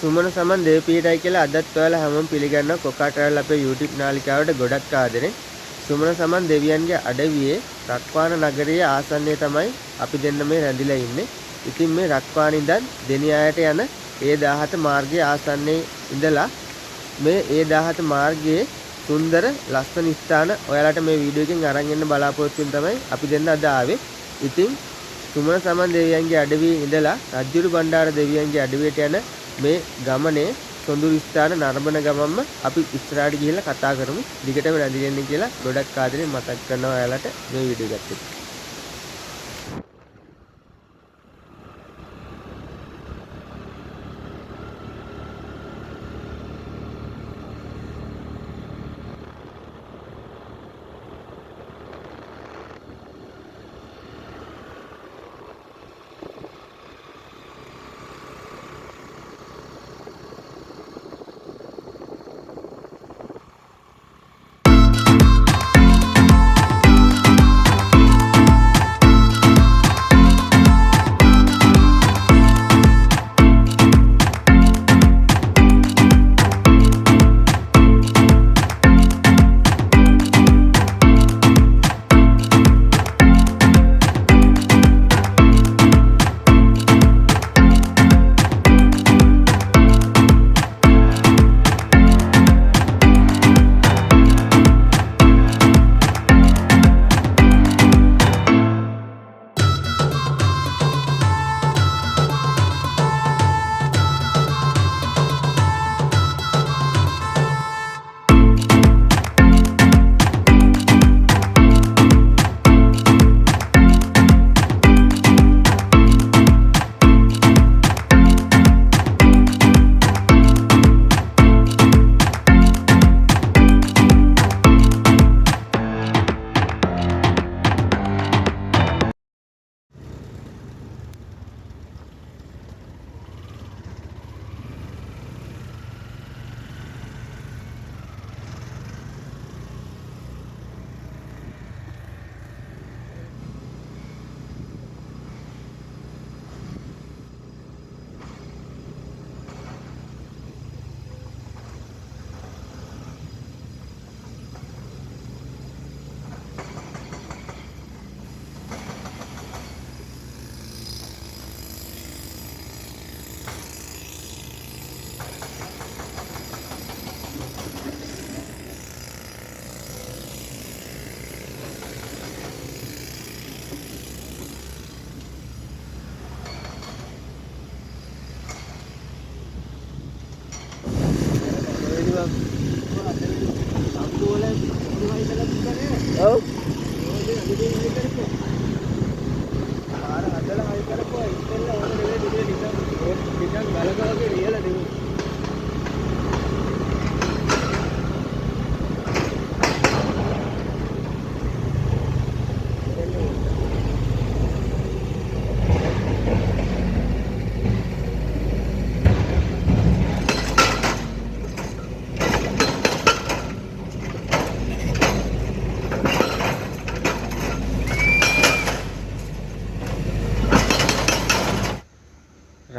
සුමන සමන් දේවපීඩයි කියලා අදත් ඔයාලා හැමෝම පිළිගන්නවා කොකා ට්‍රැවල් අපේ YouTube නාලිකාවට ගොඩක් ආදරෙන්. සුමන සමන් දෙවියන්ගේ අඩවියේ රක්වාන නගරයේ ආසන්නයේ තමයි අපි දෙන්න මේ රැඳිලා ඉන්නේ. ඉතින් මේ රක්වාන ඉඳන් දෙනියායට යන A17 මාර්ගයේ ආසන්නයේ ඉඳලා මේ A17 මාර්ගයේ සුන්දර ලස්සන ස්ථාන ඔයාලට මේ වීඩියෝ එකෙන් අරන් එන්න බලාපොරොත්තු වෙන තමයි අපි දෙන්න අද ආවේ. ඉතින් සුමන සමන් දෙවියන්ගේ අඩවියේ ඉඳලා රජ්ජුරු බණ්ඩාර දෙවියන්ගේ අඩවියට යන මේ ගමනේ සොඳුරු ස්ථාන නරඹන ගමන්ම අපි ඉස්සරහට ගිහිල්ලා කතා කරමු. දිගටම රැඳින්න කියලා ගොඩක් ආදරෙන් මතක් කරනවා ඔයාලට මේ වීඩියෝ එකත් එක්ක.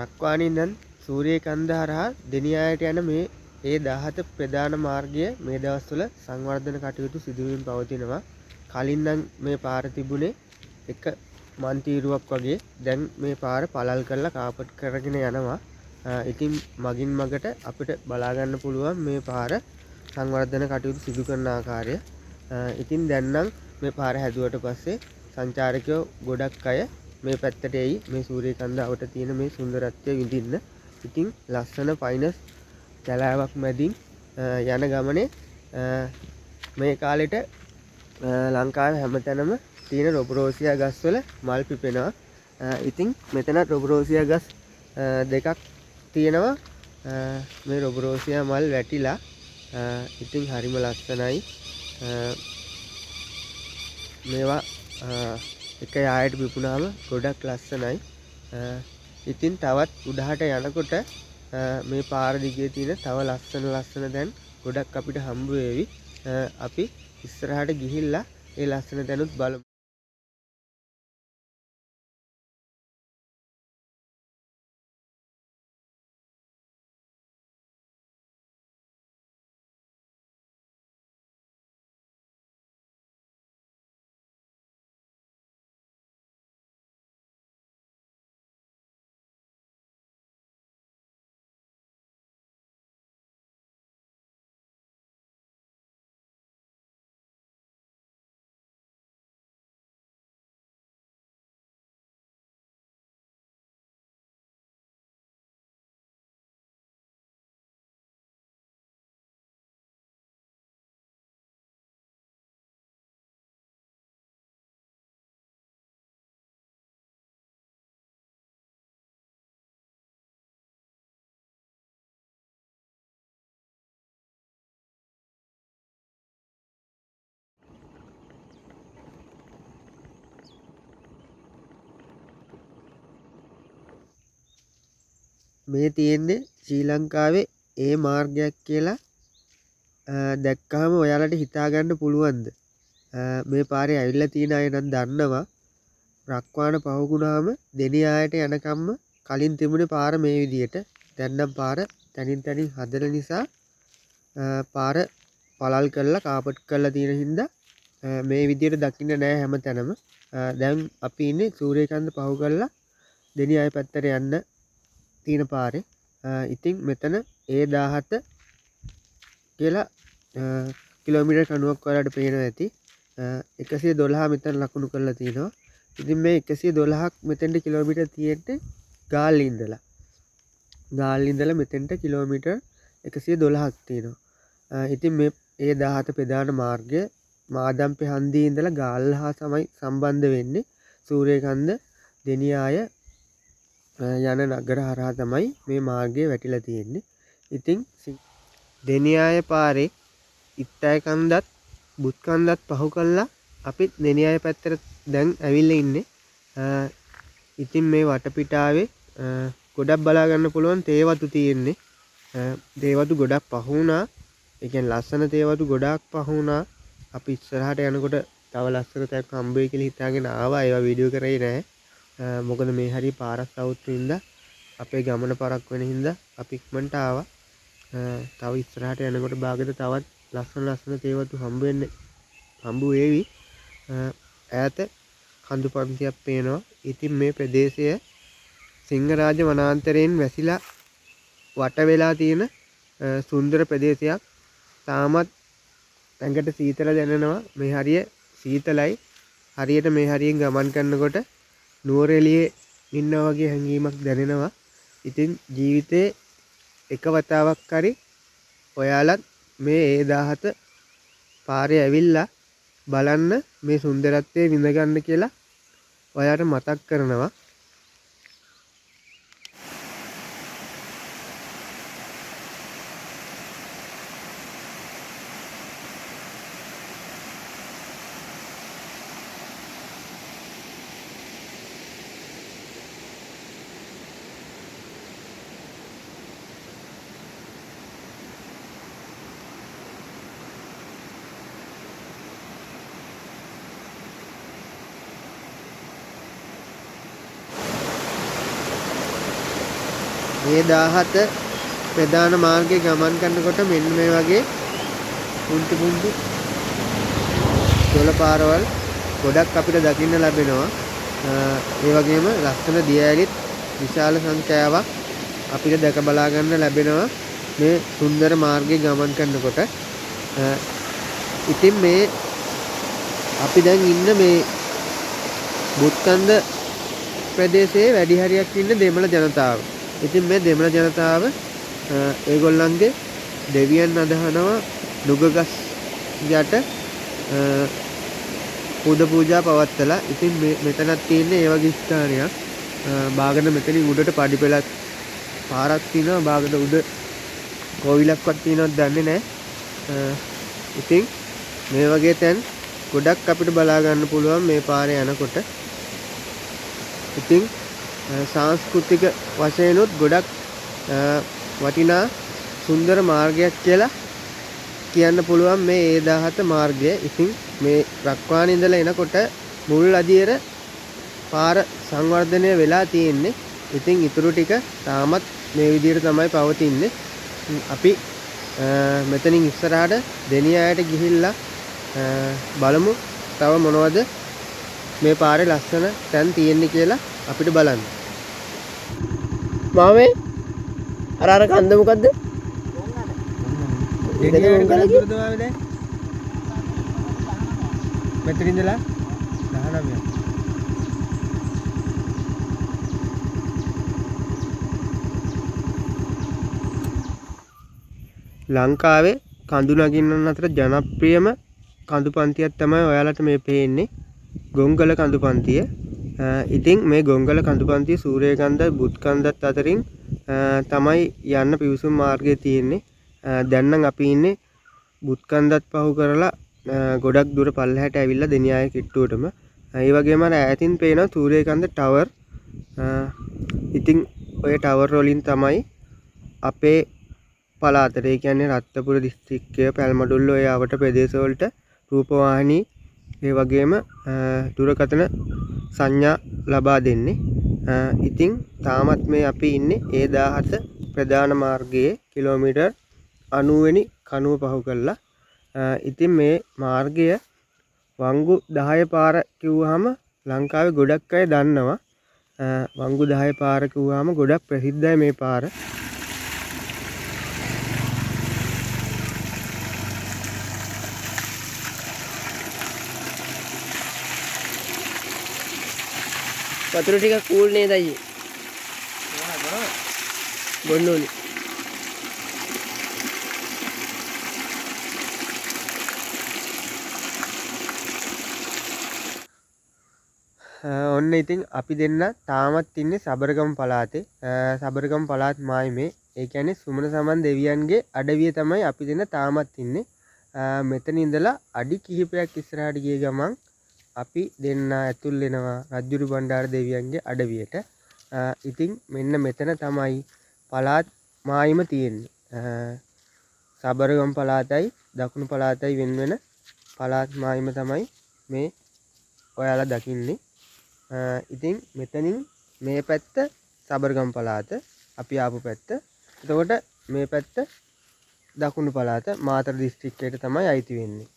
රක්වානේ ඉඳන් සූරියකන්ද හරහා දෙනියායට යන මේ A17 ප්‍රධාන මාර්ගය මේ දවස්වල සංවර්ධන කටයුතු සිදුවීම් පවතිනවා. කලින් නම් මේ පාර තිබුණේ එක මන්තිරුවක් වගේ. දැන් මේ පාර පළල් කරලා කාපට් කරගෙන යනවා. ඉතින් මගින් මගට අපිට බලා ගන්න පුළුවන් මේ පාර සංවර්ධන කටයුතු සිදු කරන ආකාරය. ඉතින් දැන් නම් මේ පාර හැදුවට පස්සේ සංචාරකයෝ ගොඩක් අය මේ පැත්තට එයි මේ සූරියකන්ද අවට තියෙන මේ සුන්දරත්වය විඳින්න. ඉතින් ලස්සන ෆයිනස් කැලෑවක් මැදින් යන ගමනේ මේ කාලෙට ලංකාවේ හැමතැනම තියෙන රොබරෝසියා ගස්වල මල් පිපෙනවා. ඉතින් මෙතන රොබරෝසියා ගස් දෙකක් තියෙනවා. මේ රොබරෝසියා මල් වැටිලා ඉතින් හරිම ලස්සනයි. මේවා එක යායට පිපුණාම ගොඩක් ලස්සනයි. ඉතින් තවත් උඩහට යනකොට මේ පාර දිගේ තියෙන තව ලස්සන දැන් ගොඩක් අපිට හම්බ වෙවි. අපි ඉස්සරහට ගිහිල්ලා ඒ ලස්සන දැනුත් බලමු. මේ තියෙන්නේ ශ්‍රී ලංකාවේ ඒ මාර්ගයක් කියලා දැක්කහම ඔයාලට හිතාගන්න පුළුවන්ද? මේ පාරේ ඇවිල්ලා තියෙන අය නම් දන්නවා. රක්වාන පහුගුණාම දෙනියායට යනකම්ම කලින් තිබුණේ පාර මේ විදියට. දැන් නම් පාර තනින් තනින් හදන නිසා පාර පළල් කරලා කාපට් කරලා තියෙන හින්දා මේ විදියට දකින්න නෑ හැම තැනම. දැන් අපි ඉන්නේ සූරියකන්ද පහු කරලා දෙනියාය පැත්තට යන්න තියෙන පාරේ. ඉතින් මෙතන A17 කියලා කිලෝමීටර් 90ක් වලට පේනවා ඇති. 112 මෙතන ලකුණු කරලා තියෙනවා. ඉතින් මේ 112ක් මෙතෙන්ට කිලෝමීටර් තියෙන්නේ ගාල්ලේ ඉඳලා. ගාල්ලේ ඉඳලා මෙතෙන්ට කිලෝමීටර් 112ක් තියෙනවා. ඉතින් මේ A17 ප්‍රධාන මාර්ගය මාදම්පේ හන්දියේ ඉඳලා ගාල්ල හා තමයි සම්බන්ධ වෙන්නේ. සූරියකන්ද දෙනියාය යන නගර හරහා තමයි මේ මාර්ගය වැටිලා තියෙන්නේ. ඉතින් දෙනියාය පාරේ ඉත්තයි කන්දත් බුත් කන්දත් පහු කළා අපිත් දෙනියාය පැත්තට දැන් ඇවිල්ලා ඉන්නේ. ඉතින් මේ වටපිටාවේ ගොඩක් බලා ගන්න පුළුවන් තේවතු තියෙන්නේ. තේවතු ගොඩක් පහු වුණා. ඒ කියන්නේ ලස්සන තේවතු ගොඩක් පහු වුණා. අපි ඉස්සරහට යනකොට තව ලස්සන තැනක් හම්බෙයි කියලා හිතාගෙන ආවා. ඒවා වීඩියෝ කරේ නෑ. මොකද මේ හරිය පාරක් සවුත් හින්දා අපේ ගමන පරක් වෙන හින්දා අපි ඉක්මනට ආවා. තව ඉස්සරහට යනකොට භාගෙට තවත් ලස්සන තේවතු හම්බ වේවි. ඈත කඳු පන්තියක් පේනවා. ඉතින් මේ ප්‍රදේශය සිංහරාජ වනාන්තරයෙන් වැසිලා වට වෙලා තියෙන සුන්දර ප්‍රදේශයක්. තාමත් ඇඟට සීතල දැනෙනවා. මේ හරිය සීතලයි. හරියට මේ හරියෙන් ගමන් කරනකොට නුවරඑළියේ ඉන්නා වගේ හැඟීමක් දැනෙනවා. ඉතින් ජීවිතේ එක වතාවක් හරි ඔයාලත් මේ A17 පාරේ ඇවිල්ලා බලන්න මේ සුන්දරත්වය විඳ ගන්න කියලා ඔයාලට මතක් කරනවා. A17 ප්‍රධාන මාර්ගයේ ගමන් කරනකොට මෙන්න මේ වගේ පුංචි දොළ පාරවල් ගොඩක් අපිට දකින්න ලැබෙනවා. ඒ වගේම ලස්සන දියඇලිත් විශාල සංඛ්‍යාවක් අපිට දැක බලා ගන්න ලැබෙනවා මේ සුන්දර මාර්ගයේ ගමන් කරනකොට. ඉතින් මේ අපි දැන් ඉන්න මේ බුත්කන්ද ප්‍රදේශයේ වැඩි හරියක් ඉන්න දෙමළ ජනතාව. ඉතින් මේ දෙමළ ජනතාව ඒගොල්ලන්ගේ දෙවියන් අදහනවා නුගගස් යට පුද පූජා පවත්වලා. ඉතින් මෙතනක් තියෙන්නේ ඒ වගේ ස්ථානයක්. බාගන මෙතනින් උඩට පඩි පෙළක් පාරක් තියෙනවා. බාගන උඩ කෝවිලක්වත් තියෙනවද දන්නේ නැහැ. ඉතින් මේ වගේ තැන් ගොඩක් අපිට බලා ගන්න පුළුවන් මේ පාරේ යනකොට. ඉතින් සංස්කෘතික වශයෙන්ුත් ගොඩක් වටිනා සුන්දර මාර්ගයක් කියලා කියන්න පුළුවන් මේ A17 මාර්ගය. ඉතින් මේ රක්වානේ ඉඳලා එනකොට මුල් අදියර පාර සංවර්ධනය වෙලා තියෙන්නේ. ඉතින් ඊටු ටික තාමත් මේ විදිහට තමයි පවතින්නේ. අපි මෙතනින් ඉස්සරහට දෙනියායට ගිහිල්ලා බලමු තව මොනවද මේ පාරේ ලස්සන තැන් තියෙන්නේ කියලා අපිට බලන්න. මාමේ අර කන්ද මොකද්ද? මෙතන ඉඳලා 19ක්. ලංකාවේ කඳු නගින්නන් අතර ජනප්‍රියම කඳු පන්තියක් තමයි ඔයාලට මේ පේන්නේ. ගොංගල කඳු පන්තිය. ඉතින් මේ ගොංගල කඳු පන්තිය සූරියකන්ද බුත්කන්දත් අතරින් තමයි යන්න පිවිසුම් මාර්ගය තියෙන්නේ. දැන් නම් අපි ඉන්නේ බුත්කන්දත් පහු කරලා ගොඩක් දුර පල්ලෙහාට ඇවිල්ලා දෙනියාය කිට්ටුවටම. ඒ වගේම අර ඈතින් පේන සූරියකන්ද ටවර්. ඉතින් ඔය ටවර් වලින් තමයි අපේ පළාතට ඒ කියන්නේ රත්නපුර දිස්ත්‍රික්කය පැල්මඩුල්ල ඔය අවට ප්‍රදේශවලට රූපවාහිනී ඒ වගේම දුරකථන සංඥා ලබා දෙන්නේ. ඉතින් තාමත් මේ අපි ඉන්නේ A17 ප්‍රධාන මාර්ගයේ කිලෝමීටර් 90 වෙනි කණුව පහු කරලා. ඉතින් මේ මාර්ගය වංගු 10 පාර කිව්වහම ලංකාවේ ගොඩක් අය දන්නවා. වංගු 10 පාර කිව්වහම ගොඩක් ප්‍රසිද්ධයි මේ පාර. වතුර ටික කූල් නේද අයියේ? බොන්න ඕනි. ඔන්න ඉතින් අපි දෙන්න තාමත් ඉන්නේ සබරගම පළාතේ. සබරගම පළාත් මායිමේ ඒ කියන්නේ සුමන සමන් දෙවියන්ගේ අඩවිය තමයි අපි දෙන්න තාමත් ඉන්නේ. මෙතන ඉඳලා අඩි කිහිපයක් ඉස්සරහට ගිය ගමන් අපි දෙන්න ඇතුල් වෙනවා රජ්ජුරු බණ්ඩාර දෙවියන්ගේ අඩවියට. ඉතින් මෙන්න මෙතන තමයි පළාත් මායිම තියෙන්නේ. සබරගම පළාතයි දකුණු පළාතයි වෙන වෙන පළාත් මායිම තමයි මේ ඔයාලා දකින්නේ. ඉතින් මෙතනින් මේ පැත්ත සබරගම පළාත අපි ආපු පැත්ත. එතකොට මේ පැත්ත දකුණු පළාත මාතර දිස්ත්‍රික්කයට තමයි අයිති වෙන්නේ.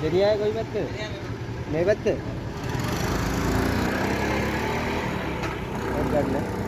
දෙනියාය කොයි පැත්තද? මේ පැත්ත? ගන්න.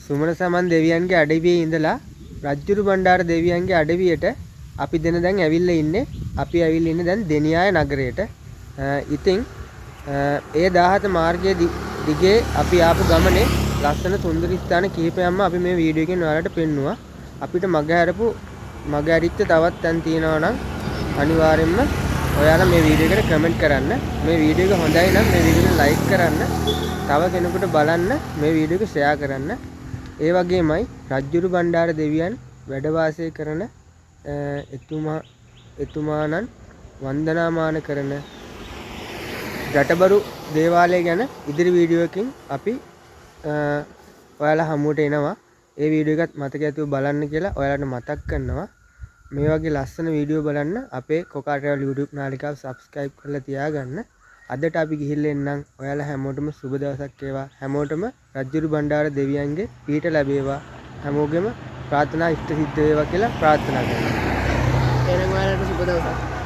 සුමන සමන් දෙවියන්ගේ අඩවියේ ඉඳලා රජ්ජුරු බණ්ඩාර දෙවියන්ගේ අඩවියට අපි දෙන දැන් ඇවිල්ලා ඉන්නේ. අපි ඇවිල්ලා ඉන්නේ දැන් දෙනියාය නගරයට. ඉතින් A17 මාර්ගයේ දිගේ අපි ආපු ගමනේ ලස්සන සුන්දර ස්ථාන කිහිපයක්ම අපි මේ වීඩියෝ එකෙන් ඔයාලට පෙන්නුවා. අපිට මග ඇරිච්ච තවත් තැන් තියෙනවා නම් අනිවාර්යෙන්ම ඔයාලා මේ වීඩියෝ එකට කමෙන්ට් කරන්න. මේ වීඩියෝ එක හොඳයි නම් මේ වීඩියෝ එක ලයික් කරන්න. තව කෙනෙකුට බලන්න මේ වීඩියෝ එක ෂෙයා කරන්න. ඒ වගේමයි රජ්ජුරු බණ්ඩාර දෙවියන් වැඩ වාසය කරන එතුමානන් වන්දනාමාන කරන ජටබරු දේවාලය ගැන ඉදිරි වීඩියෝ එකකින් අපි ඔයාලා හමුවට එනවා. ඒ වීඩියෝ එකත් මතක ඇතුව බලන්න කියලා ඔයාලට මතක් කරනවා. මේ වගේ ලස්සන වීඩියෝ බලන්න අපේ කොකා ට්‍රැවල් YouTube නාලිකාව subscribe කරලා තියාගන්න. අදට අපි ගිහිල්ලා එන්නම්. ඔයාලා හැමෝටම සුබ දවසක් වේවා. හැමෝටම රජ්ජුරු බණ්ඩාර දෙවියන්ගේ පිහිට ලැබේවා. හැමෝගෙම ප්‍රාර්ථනා ඉෂ්ට සිද්ධ වේවා කියලා ප්‍රාර්ථනා කරනවා. එහෙනම් ඔයාලට සුබ දවසක්.